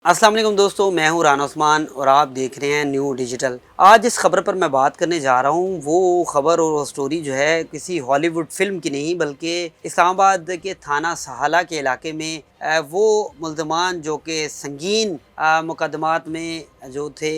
अस्सलाम वालेकुम दोस्तों, मैं हूं राना उस्मान और आप देख रहे हैं न्यू डिजिटल। आज जिस खबर पर मैं बात करने जा रहा हूं वो खबर और स्टोरी जो है किसी हॉलीवुड फिल्म की नहीं बल्कि इस्लामाबाद के थाना सहाला के इलाके में वो मुल्ज़मान जो कि संगीन मुकदमात में जो थे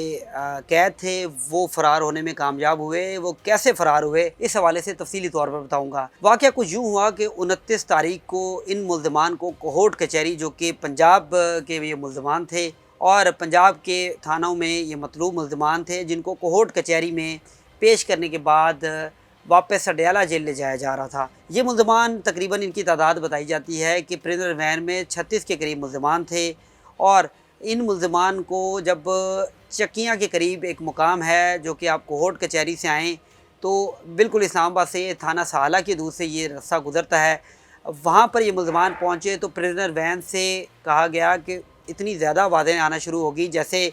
कैद थे वो फ़रार होने में कामयाब हुए। वो कैसे फ़रार हुए इस हवाले से तफसीली तौर पर बताऊँगा। वाक़या कुछ यूँ हुआ कि 29 तारीख को इन मुल्ज़मान को कोहट कचहरी जो कि पंजाब के ये मुल्ज़मान थे और पंजाब के थानों में ये मतलूब मुल्ज़मान थे जिनको कोहट कचहरी में पेश करने के बाद वापस अडयाला जेल ले जाया जा रहा था। ये मुल्ज़मान तकरीबन इनकी तादाद बताई जाती है कि प्रिजनर वैन में 36 के करीब मुल्ज़मान थे और इन मुल्ज़मान को जब चकियाँ के करीब एक मुकाम है जो कि आप कोहट कचहरी से आएँ तो बिल्कुल इस्लामाबाद से थाना सहाला की दूर से ये रास्ता गुज़रता है। वहाँ पर ये मुल्ज़मान पहुँचे तो प्रिजनर वैन से कहा गया कि इतनी ज़्यादा आवाज़ें आना शुरू होगी जैसे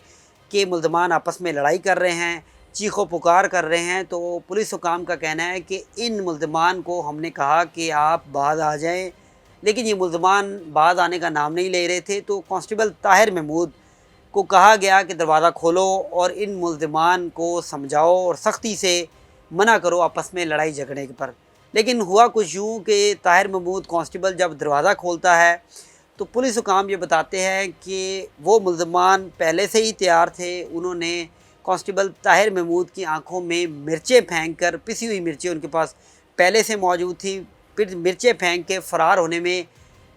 कि मुल्ज़मान आपस में लड़ाई कर रहे हैं, चीखो पुकार कर रहे हैं। तो पुलिस हुकाम का कहना है कि इन मुल्ज़मान को हमने कहा कि आप बाहर आ जाएं, लेकिन ये मुल्ज़मान बाहर आने का नाम नहीं ले रहे थे। तो कांस्टेबल ताहिर महमूद को कहा गया कि दरवाज़ा खोलो और इन मुल्ज़मान को समझाओ और सख्ती से मना करो आपस में लड़ाई झगड़े पर। लेकिन हुआ कुछ यूँ कि ताहिर महमूद कांस्टेबल जब दरवाज़ा खोलता है तो पुलिस हुकाम ये बताते हैं कि वो मुल्ज़मान पहले से ही तैयार थे। उन्होंने कांस्टेबल ताहिर महमूद की आंखों में मिर्चें फेंक कर, पिसी हुई मिर्चें उनके पास पहले से मौजूद थी, फिर मिर्चें फेंक के फ़रार होने में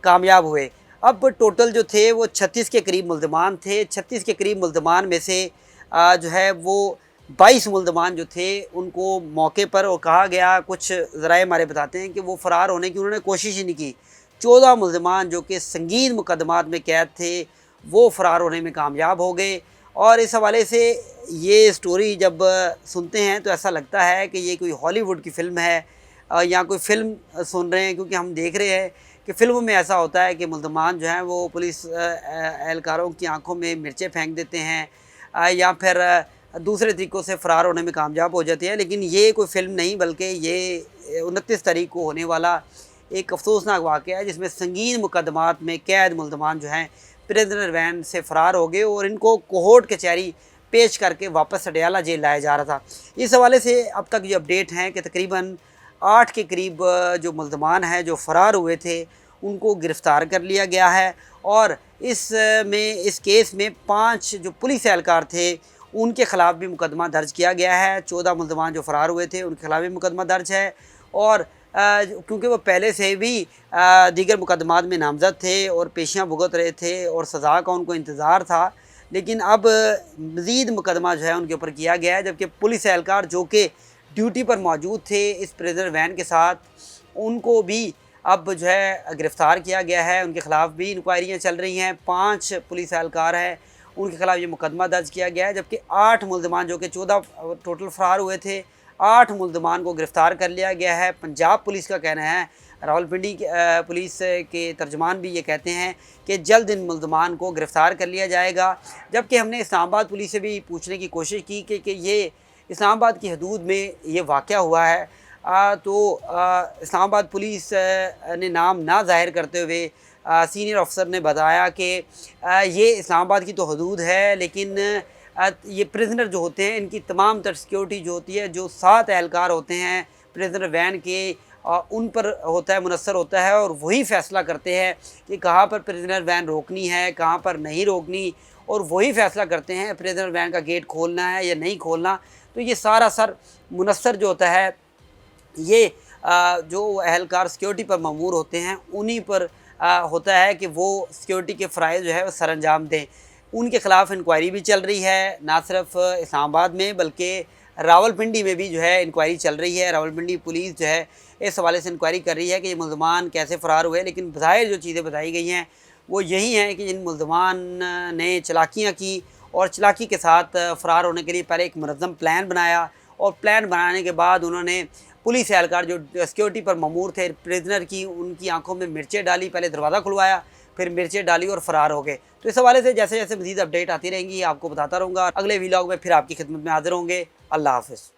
कामयाब हुए। अब टोटल जो थे वो 36 के करीब मुल्ज़मान थे। 36 के करीब मुल्ज़मान में से जो है वो 22 मुल्ज़मान जो थे उनको मौके पर और कहा गया, कुछ ज़राए हमारे बताते हैं कि वो फ़रार होने की उन्होंने कोशिश ही नहीं की। 14 मुल्ज़मान जो कि संगीन मुकदमात में कैद थे वो फ़रार होने में कामयाब हो गए। और इस हवाले से ये स्टोरी जब सुनते हैं तो ऐसा लगता है कि ये कोई हॉलीवुड की फ़िल्म है या कोई फ़िल्म सुन रहे हैं, क्योंकि हम देख रहे हैं कि फ़िल्मों में ऐसा होता है कि मुल्ज़मान जो हैं वो पुलिस एहलकारों की आंखों में मिर्चें फेंक देते हैं या फिर दूसरे तरीक़ों से फ़रार होने में कामयाब हो जाते हैं। लेकिन ये कोई फ़िल्म नहीं बल्कि ये 29 तारीख को होने वाला एक अफसोसनाक वाक़या है जिसमें संगीन मुकदमात में कैद मुल्ज़मान जो हैं प्रिजनर वैन से फ़रार हो गए और इनको कोहट कचहरी पेश करके वापस अडयाला जेल लाया जा रहा था। इस हवाले से अब तक ये अपडेट हैं कि तकरीबन 8 के करीब जो मुल्ज़मान हैं जो फ़रार हुए थे उनको गिरफ़्तार कर लिया गया है और इस केस में 5 जो पुलिस एहलकार थे उनके ख़िलाफ़ भी मुकदमा दर्ज किया गया है। 14 मुल्ज़मान जो फ़रार हुए थे उनके ख़िलाफ़ भी मुकदमा दर्ज है और क्योंकि वो पहले से भी दीगर मुकदमात में नामज़द थे और पेशियाँ भुगत रहे थे और सज़ा का उनको इंतज़ार था। लेकिन अब मज़ीद मुकदमा जो है उनके ऊपर किया गया है, जबकि पुलिस एहलकार जो कि ड्यूटी पर मौजूद थे इस प्रिजनर वैन के साथ उनको भी अब जो है गिरफ़्तार किया गया है। उनके ख़िलाफ़ भी इंक्वायरियाँ चल रही हैं। 5 पुलिस एहलकार हैं उनके ख़िलाफ़ ये मुकदमा दर्ज किया गया है, जबकि 8 मुल्ज़मान जो कि 14 टोटल फ़रार हुए थे 8 मुल्ज़मान को गिरफ़्तार कर लिया गया है। पंजाब पुलिस का कहना है, रावलपिंडी पुलिस के तर्जुमान भी ये कहते हैं कि जल्द इन मुल्ज़मान को गिरफ़्तार कर लिया जाएगा। जबकि हमने इस्लामाबाद पुलिस से भी पूछने की कोशिश की कि ये इस्लामाबाद की हदूद में ये वाक़या हुआ है तो इस्लामाबाद पुलिस ने नाम ना ज़ाहिर करते हुए सीनियर अफसर ने बताया कि ये इस्लामाबाद की तो हदूद है, लेकिन ये प्रिजनर जो होते हैं इनकी तमाम तर सिक्योरिटी जो होती है, जो 7 एहलकार होते हैं प्रिजनर वैन के उन पर होता है, मुनस्सर होता है और वही फ़ैसला करते हैं कि कहाँ पर प्रिजनर वैन रोकनी है, कहाँ पर नहीं रोकनी, और वही फ़ैसला करते हैं प्रिजनर वैन का गेट खोलना है या नहीं खोलना। तो ये सारा सर मुनस्सर जो होता है ये जो एहलकार सिक्योरिटी पर मामूर होते हैं उन्हीं पर होता है कि वो सिक्योरिटी के फ़राइज़ जो है वो सरअंजाम दें। उनके ख़िलाफ़ इंक्वायरी भी चल रही है, ना सिर्फ इस्लामाबाद में बल्कि रावलपिंडी में भी जो है इंक्वायरी चल रही है। रावलपिंडी पुलिस जो है इस हवाले से इंक्वायरी कर रही है कि ये मुल्ज़मान कैसे फ़रार हुए। लेकिन ज़ाहिर जो चीज़ें बताई गई हैं वो यही हैं कि जिन मुल्ज़मान ने चालाकियाँ की और चालाकी के साथ फ़रार होने के लिए पहले एक मुनज़्ज़म प्लान बनाया और प्लान बनाने के बाद उन्होंने पुलिस एहलकार जो सिक्योरिटी पर मामूर थे प्रिजनर की उनकी आंखों में मिर्चें डाली, पहले दरवाज़ा खुलवाया फिर मिर्चें डाली और फ़रार हो गए। तो इस हवाले से जैसे जैसे मज़ीद अपडेट आती रहेंगी आपको बताता रहूँगा। अगले व्लॉग में फिर आपकी खिदमत में हाज़िर होंगे। अल्लाह हाफ़िज़।